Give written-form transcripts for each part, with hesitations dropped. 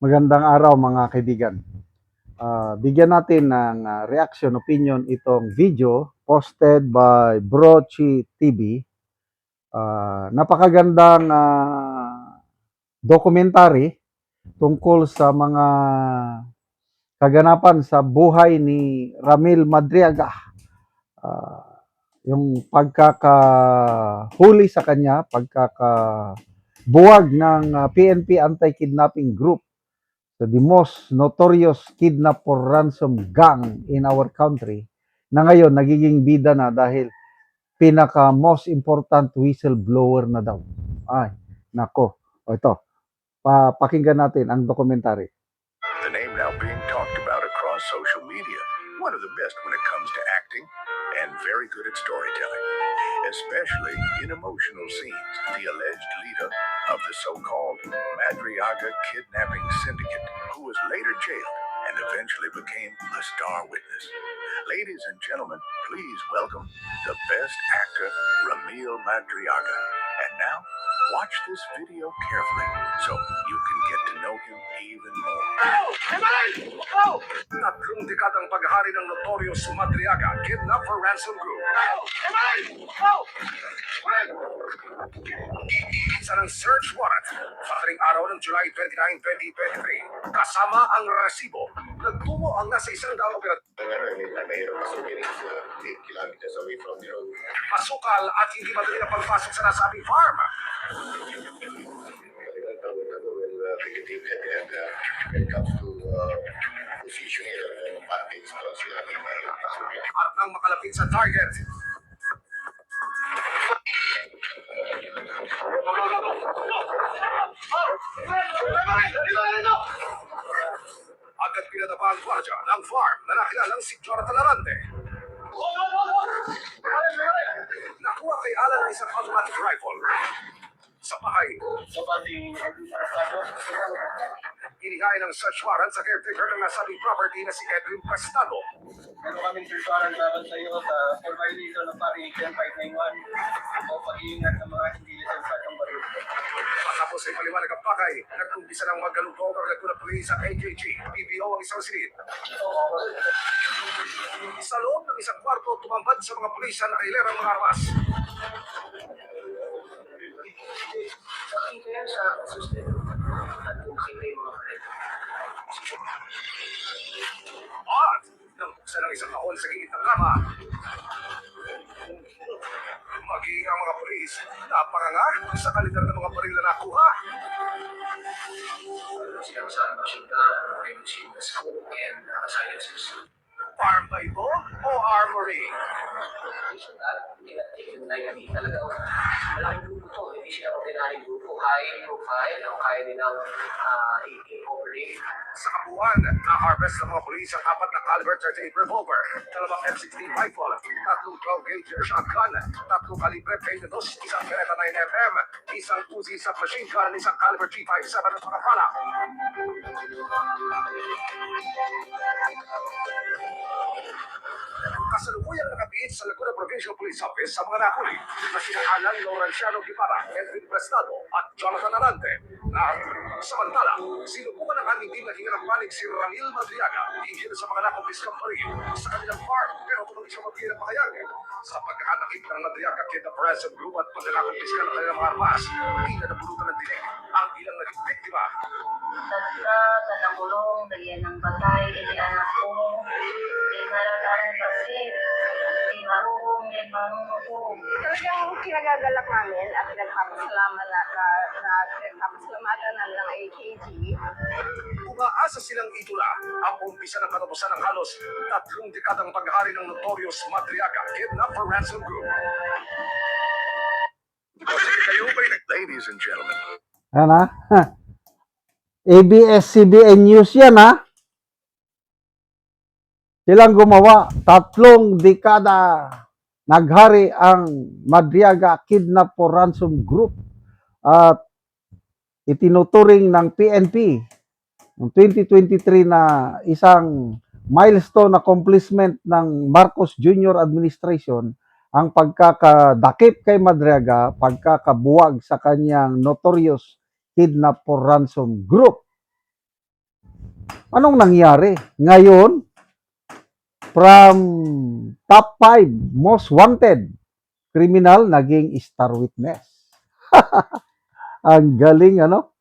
Magandang araw mga kaibigan. Bigyan natin ng reaction, opinion itong video posted by Brochi TV. Napakagandang documentary tungkol sa mga kaganapan sa buhay ni Ramil Madriaga. Yung pagkakahuli sa kanya, pagkakabuwag ng PNP Anti-Kidnapping Group, the most notorious kidnap or ransom gang in our country, na ngayon nagiging bida na dahil pinaka most important whistleblower na daw. Ay, nako. O ito, pakinggan natin ang dokumentary. The name now being talked about across social media. One of the best when it comes to acting and very good at storytelling, especially in emotional scenes. The alleged leader of the so-called Madriaga kidnapping syndicate, who was later jailed and eventually became a star witness. Ladies and gentlemen, please welcome the best actor, Ramil Madriaga. And now, watch this video carefully so you can get to know him even more. Tatlong dekadang paghahari ng notorious Madriaga kidnap for ransom group. Sa ng search warrant sa araw ng July 29, 2023, kasama ang resibo, nagtungo ang nasa isang daang operasyon. Kilometers away from the road. Masukal at hindi madali na pagpasok sa nasabing farm. When it comes to position here, at nang makalapit sa target, agad pinadapa ang gwardiya ng farm na nakilalang si Jonathan Arante. Nakuha kay Alan ang isang automatic rifle. Sa bahay, inihain ng search warrant sa caretaker ng nasabing property na si Edwin Prestado. Meron kaming search warrant dapat sa iyo for violation ng Parisan 591 o pag-iingat ng mga hindi lisensyad ng baril. Matapos ay paliwanag ang pakay, nagkumpisa ng maggalugtong ang nagtuna pulis sa AKG, PBO ang isang silid. Sa loob ng isang kwarto, tumambad sa mga pulis na nakahilerang mga armas. Sa susunod, at kung sila yung mga baril. At nang buksan ng isang kahon sa gilid ng kama, maging ang mga pulis napanganga sa kalidad ng mga baril na nakuha. Sila sa Washington, Revolution, School, and Sciences. Farm ba ito o armory? Tingnan na kami talaga. Malaking grupo to. Hindi sila ordinaryong grupo. High profile. Kaya nilang i-operate. Sa kabuuan, na-harvest ng mga pulis ang 4 na caliber 38 revolver, 2 M16 rifle, 3 12-gauge shotgun, 3 kalibre 22, isang Beretta 9mm, isang Uzi submachine gun, isang caliber G57 at mga pala. Kasalukuyang nakabihit sa Laguna Provincial Police Office sa mga nahuli na sina Alan Laurenciano Guevara, Edwin Prestado at Jonathan Arante. Na samantala, sinubukan ng aming team na hingarang panig si Ramil Madriaga, hinggil sa mga nakumpiskang baril sa kanilang farm, pero tuloy siya magbigay ng pahayag. Sa pagkakanakip ng Madriaga Kidnap Ransom Group at pagkakakumpiska ng kanilang mga armas, hindi na nabulutan ng dinig ang ilang naging biktima. Tatra, tanangulong, lagyan ng batay, ili anak ko, di nalagaan kasi, di marunong, di marunong. Talagang kinagagalak namin at nagpapasalamatan na ng AKG. Umaasa silang itula ang umpisa ng katapusan ng halos 3 dekadang paghahari ng notorious Madriaga Kidnap for Ransom Group. Ladies and gentlemen, Yan ha. ABS-CBN News yan ha. Silang gumawa, 3 dekada naghari ang Madriaga Kidnap for Ransom Group at itinuturing ng PNP noong 2023 na isang milestone accomplishment ng Marcos Jr. administration ang pagkakadakip kay Madriaga, pagkakabuwag sa kanyang notorious Kidnap for Ransom Group. Anong nangyari? Ngayon, from top 5 most wanted criminal, naging star witness. Ang galing, ano?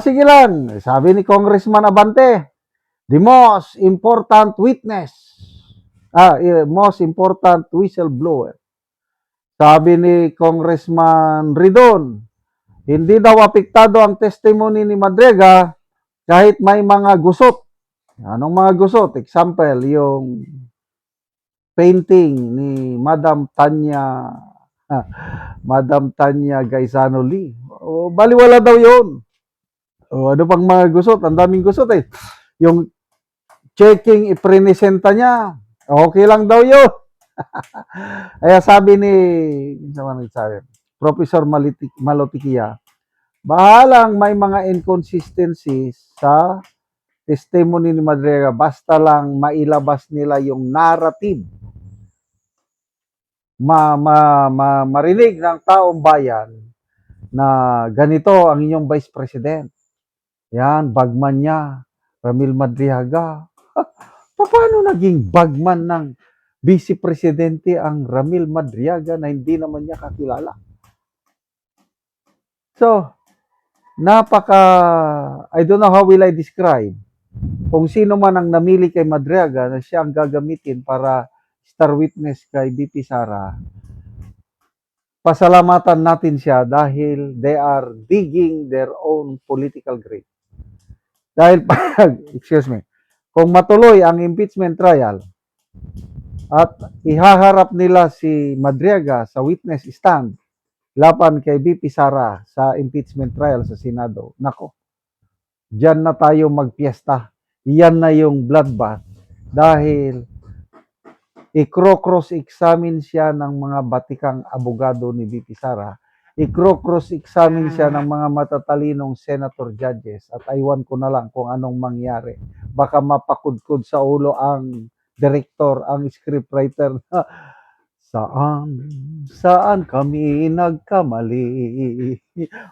Sige lang, sabi ni Congressman Abante, the most important witness, most important whistleblower. Sabi ni Congressman Ridon, hindi daw apektado ang testimony ni Madriaga kahit may mga gusot. Anong mga gusot? Example, yung painting ni Madam Tanya Gaisano Lee. Baliwala daw yun. Ano pang mga gusot? Ang daming gusot eh. Yung checking ipresenta niya, okay lang daw yun. Kaya sabi ni Professor Malotikia, bahalang may mga inconsistencies sa testimony ni Madriaga, basta lang mailabas nila yung narrative. Marinig ng taong bayan na ganito ang inyong Vice President. Yan, bagman niya, Ramil Madriaga. Paano naging bagman ng Vice Presidente ang Ramil Madriaga na hindi naman niya kakilala? So, I don't know how will I describe, kung sino man ang namili kay Madriaga na siya ang gagamitin para star witness kay BP Sara, pasalamatan natin siya dahil they are digging their own political grave. Dahil kung matuloy ang impeachment trial at ihaharap nila si Madriaga sa witness stand laban kay BP Sara sa impeachment trial sa Senado, nako, diyan na tayo magpiesta. Yan na yung bloodbath dahil i-cross-examine siya ng mga batikang abogado ni BP Sara, i-cross-examine siya ng mga matatalinong senator judges, at aywan ko na lang kung anong mangyari. Baka mapakudkod sa ulo ang director, ang scriptwriter na saan kami nagkamali?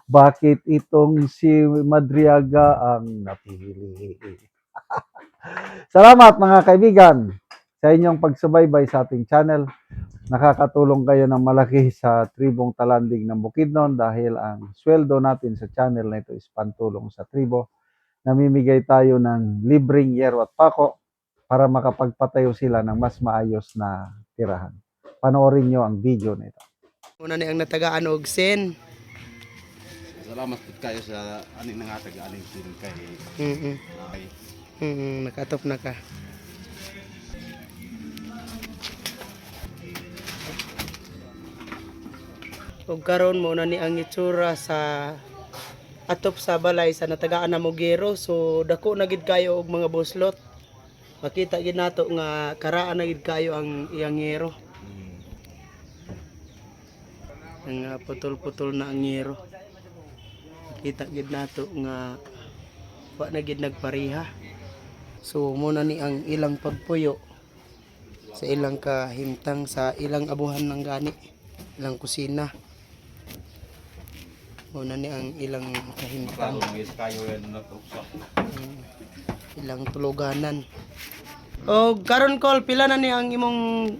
Bakit itong si Madriaga ang napili? Salamat mga kaibigan sa inyong pagsubaybay sa ating channel. Nakakatulong kayo ng malaki sa tribong Talanding ng Bukidnon dahil ang sweldo natin sa channel na ito is pantulong sa tribo. Namimigay tayo ng libreng yero at pako para makapagpatayo sila ng mas maayos na tirahan. Panoorin nyo ang video na ito. Muna ni ang natagaan og sen. Salamat po kayo sa aning nga taga-aning sin kay ay Nakatop na ka. Ug karon mo na ni ang itsura sa atop sa balay sa natagaan na Mogero. So dako na gid kayo og mga buslot. Makita gid nato nga karaan na gid kayo ang iyang ngero. Ang putol-putol na ang ngero. Makita gid nato nga wa na gid nagpariha. So muna ni ang ilang pagpuyo sa ilang kahimtang sa ilang abuhan ng gani, ilang kusina. Muna ni ang ilang kahimtang, kayo yan natuksa. ilang tuluganan. O karon kol pila na ni ang imong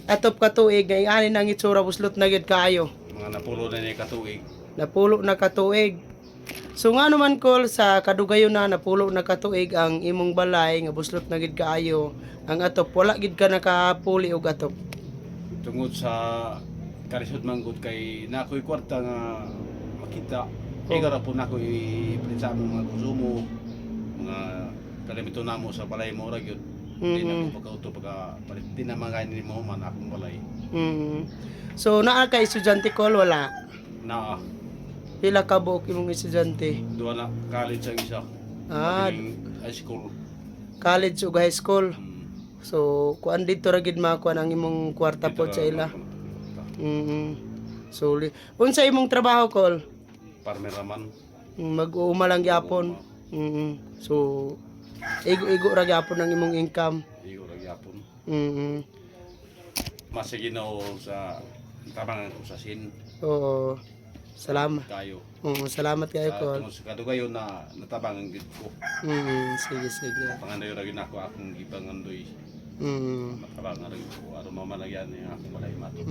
atop ka tuig ay ani nang itsura buslot na gid kaayo. Mga napulo na ni katuig. Napulo na katuig. So nga naman kol sa kadugayon na napulo na katuig ang imong balay nga buslot na gid kaayo, ang atop wala gid ka nakapuli og atop. Tungod sa karisod manggod kay nakoy kwarta nga makita. Igara po nako i-print sa among mga konsumo, mga kalimito namo sa balay mo ra gyud. Hindi na ko magauto pagka palit din na mga ni mo man akong balay. So naa ka estudyante kol wala. Na Pila ka buok imong estudyante? duwa na college ang isa. Ah, High school. college ug high school. So kuan dito ra gid makuan ang imong kwarta po sa ila. So unsa imong trabaho kol? Farmer raman. Mag-uuma lang gyapon. So igo ra gyapon ang imong income. Iyo ra gyapon. Mm. Mas ginaw sa tabangan ko sa sin. Oo. Salamat. kayo. Salamat kayo ko. Tungod sa kadugayon na natabangan gid ko. Sige, sige. Pangandoy ra gyud ako akong gipangandoy. Mm. Matabangan ra gyud ko aron mamalagyan ni akong walay mato.